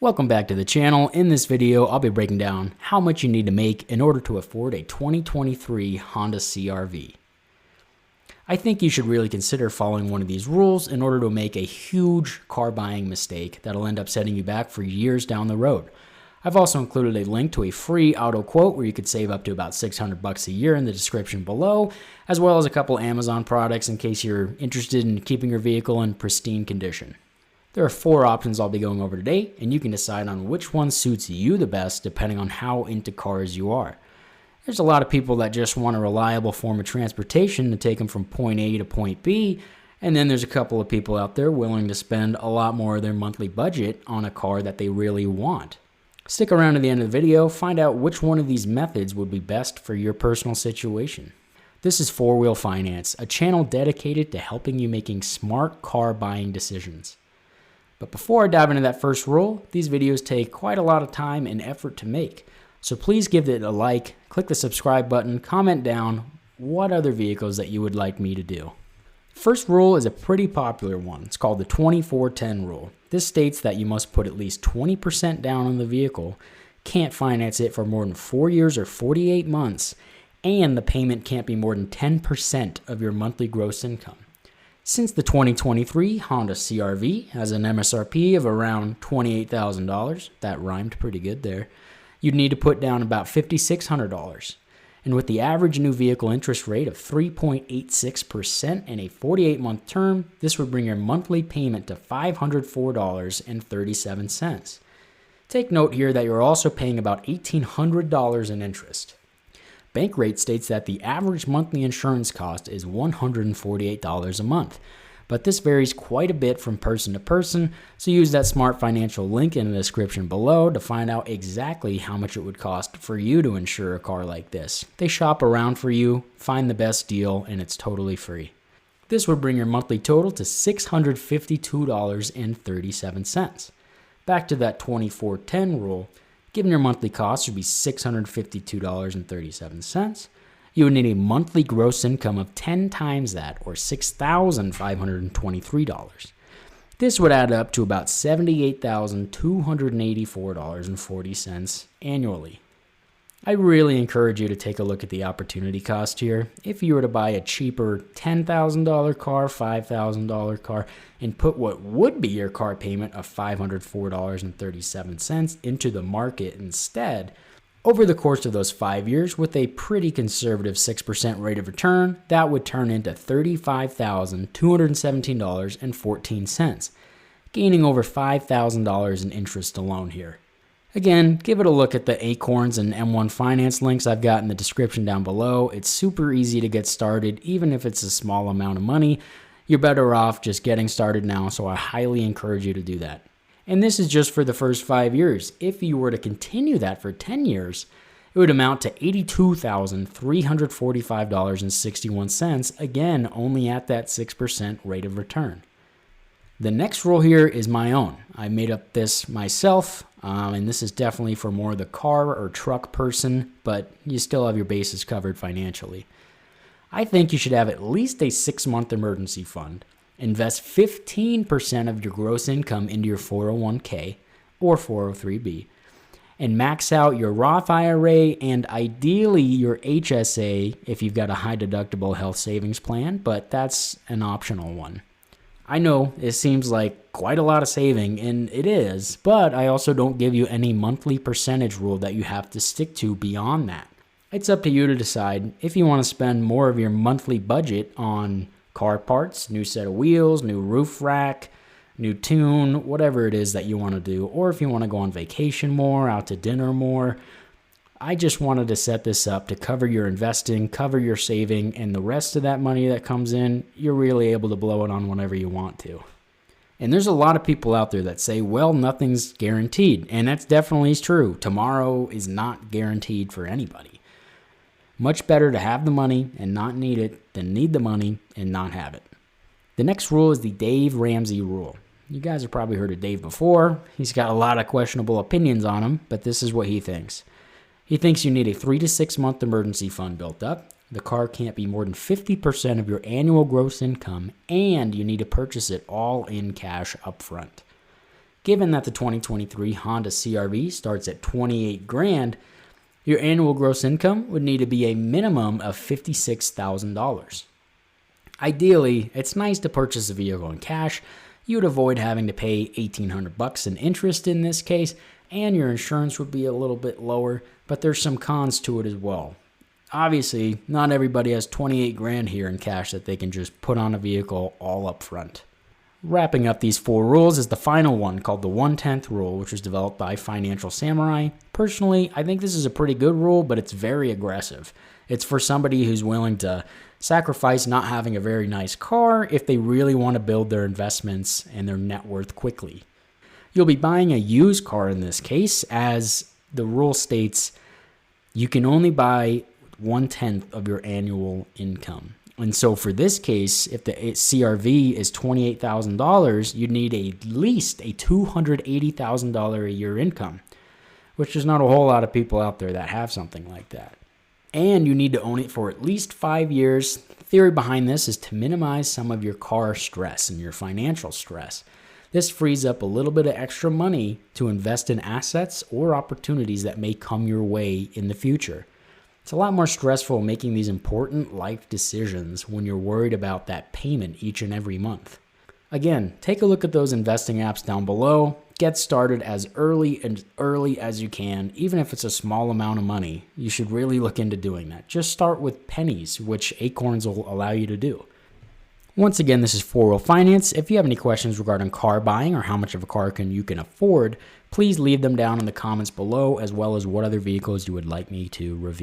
Welcome back to the channel. In this video, I'll be breaking down how much you need to make in order to afford a 2023 Honda CRV. I think you should really consider following one of these rules in order to make a huge car buying mistake that'll end up setting you back for years down the road. I've also included a link to a free auto quote where you could save up to about $600 a year in the description below, as well as a couple Amazon products in case you're interested in keeping your vehicle in pristine condition. There are 4 options I'll be going over today, and you can decide on which one suits you the best depending on how into cars you are. There's a lot of people that just want a reliable form of transportation to take them from point A to point B, and then there's a couple of people out there willing to spend a lot more of their monthly budget on a car that they really want. Stick around to the end of the video, find out which one of these methods would be best for your personal situation. This is 4-Wheel Finance, a channel dedicated to helping you making smart car buying decisions. But before I dive into that first rule, these videos take quite a lot of time and effort to make. So please give it a like, click the subscribe button, comment down what other vehicles that you would like me to do. First rule is a pretty popular one. It's called the 24-10 rule. This states that you must put at least 20% down on the vehicle, can't finance it for more than 4 years or 48 months, and the payment can't be more than 10% of your monthly gross income. Since the 2023 Honda CRV has an MSRP of around $28,000, that rhymed pretty good there, you'd need to put down about $5,600. And with the average new vehicle interest rate of 3.86% and a 48-month term, this would bring your monthly payment to $504.37. Take note here that you're also paying about $1,800 in interest. Bankrate states that the average monthly insurance cost is $148 a month, but this varies quite a bit from person to person, so use that smart financial link in the description below to find out exactly how much it would cost for you to insure a car like this. They shop around for you, find the best deal, and it's totally free. This would bring your monthly total to $652.37. Back to that 24-10 rule. Given your monthly cost would be $652.37, you would need a monthly gross income of 10 times that, or $6,523. This would add up to about $78,284.40 annually. I really encourage you to take a look at the opportunity cost here. If you were to buy a cheaper $10,000 car, $5,000 car, and put what would be your car payment of $504.37 into the market instead, over the course of those 5 years with a pretty conservative 6% rate of return, that would turn into $35,217.14, gaining over $5,000 in interest alone here. Again, give it a look at the Acorns and M1 Finance links I've got in the description down below. It's super easy to get started, even if it's a small amount of money. You're better off just getting started now, so I highly encourage you to do that. And this is just for the first 5 years. If you were to continue that for 10 years, it would amount to $82,345.61, again, only at that 6% rate of return. The next rule here is my own. I made up this myself, and this is definitely for more the car or truck person, but you still have your bases covered financially. I think you should have at least a 6-month emergency fund. Invest 15% of your gross income into your 401k or 403b, and max out your Roth IRA and ideally your HSA if you've got a high deductible health savings plan, but that's an optional one. I know it seems like quite a lot of saving, and it is, but I also don't give you any monthly percentage rule that you have to stick to beyond that. It's up to you to decide if you want to spend more of your monthly budget on car parts, new set of wheels, new roof rack, new tune, whatever it is that you want to do, or if you want to go on vacation more, out to dinner more. I just wanted to set this up to cover your investing, cover your saving, and the rest of that money that comes in, you're really able to blow it on whenever you want to. And there's a lot of people out there that say, well, nothing's guaranteed, and that's definitely true. Tomorrow is not guaranteed for anybody. Much better to have the money and not need it than need the money and not have it. The next rule is the Dave Ramsey rule. You guys have probably heard of Dave before. He's got a lot of questionable opinions on him, but this is what he thinks. He thinks you need a 3 to 6 month emergency fund built up. The car can't be more than 50% of your annual gross income, and you need to purchase it all in cash up front. Given that the 2023 Honda CRV starts at $28 grand, your annual gross income would need to be a minimum of $56,000. Ideally, it's nice to purchase a vehicle in cash. You would avoid having to pay $1,800 in interest in this case, and your insurance would be a little bit lower, but there's some cons to it as well. Obviously, not everybody has 28 grand here in cash that they can just put on a vehicle all up front. Wrapping up these 4 rules is the final one called the 1/10 rule, which was developed by Financial Samurai. Personally, I think this is a pretty good rule, but it's very aggressive. It's for somebody who's willing to sacrifice not having a very nice car if they really want to build their investments and their net worth quickly. You'll be buying a used car in this case, as the rule states you can only buy 1/10 of your annual income. And so for this case, if the CRV is $28,000, you'd need at least a $280,000 a year income, which is not a whole lot of people out there that have something like that. And you need to own it for at least 5 years. The theory behind this is to minimize some of your car stress and your financial stress. This frees up a little bit of extra money to invest in assets or opportunities that may come your way in the future. It's a lot more stressful making these important life decisions when you're worried about that payment each and every month. Again, take a look at those investing apps down below. Get started as early as you can. Even if it's a small amount of money, you should really look into doing that. Just start with pennies, which Acorns will allow you to do. Once again, this is 4Wheel Finance. If you have any questions regarding car buying or how much of a car you can afford, please leave them down in the comments below, as well as what other vehicles you would like me to review.